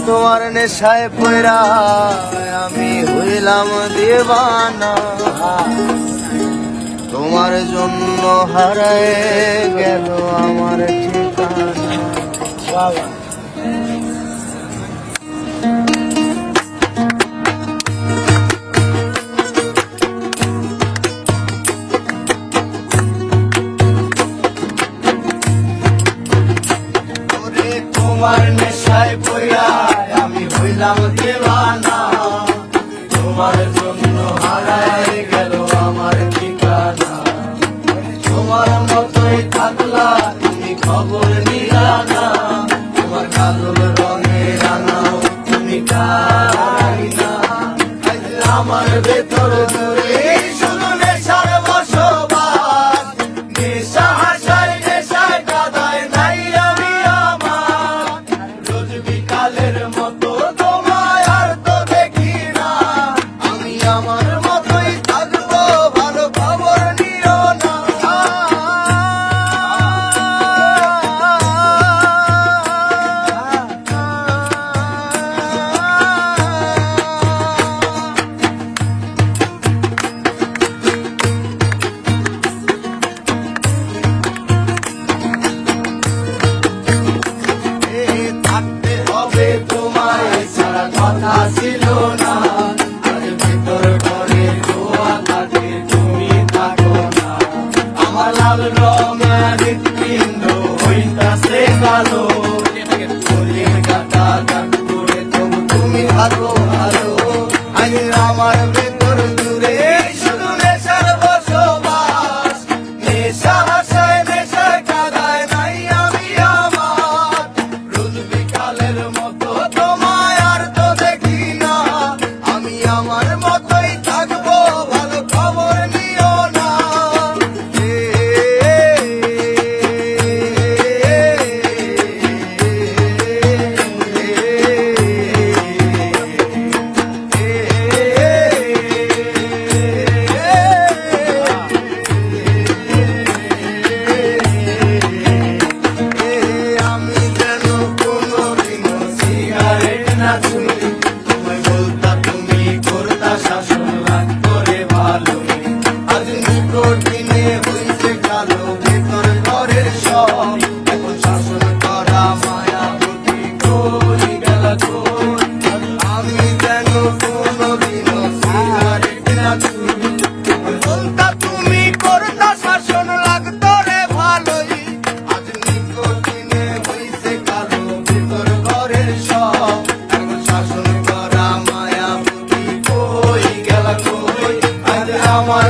তোমার নেশায় পয়রা আমি হইলাম দেওয়ানা, তোমার জন্য হারায় গেল আমার ঠিকানা। তোমার নেশায় পয়রা আমি হইলাম দেওয়ানা, তোমার জন্য হারায় গেল আমার ঠিকানা। তোমার মতোই থাকলা তুমি খবর নিলা না, তোমার কাজল রঙে রাঙাও তুমি কারি না। আমার ভেতর জুড়ে শুধু নেশার বসবাস, নেশা হাসায় নেশায় কাদায় নাই আমি আমার। রোজ বিকালের মতো তোমায় আর তো দেখি না, আমি আমার মতোই থাকবো ভালো খবর নিও না। থাকতে হবে তোমায় ছাড়া কথা ছিল না, আজ ভেতর ঘরে দোয়া থাকে তুমি থাকো না। আমার লাল রঙের হৃৎপিণ্ড হইতাছে কালো, ফুলের কাটা দাগ করে তবু তুমি থাকো ভালো। আজ আমার ভেতর জুড়ে শুধু নেশার বসবাস, নেশা হাসায় নেশায় কাদায় নাই আমি আমার। রোজ বিকালের মতো তোমায় আর তো দেখি না, আমি আমার মতোই থাকবো ভালো খবর নিও না। আমি যেন কোনোদিনও সিগারেট না ছুঁই, তোমায় বলতা তুমি করতা শাসন লাগতো রে ভালো। আজ নিকটিনে হইছে কালো ভেতর ঘরের সব, এখন শাসন করা মায়াবতী কই গেল কই। আমি যেন কোনোদিনও সিগারেট না ছুঁই, তোমায় বলতা তুমি করতা শাসন লাগতো রে ভালোই। আজ নিকটিনে হইছে কালো ভেতর ঘরের সব, এখন শাসন করা মায়াবতী কই গেল কই। আজ আমার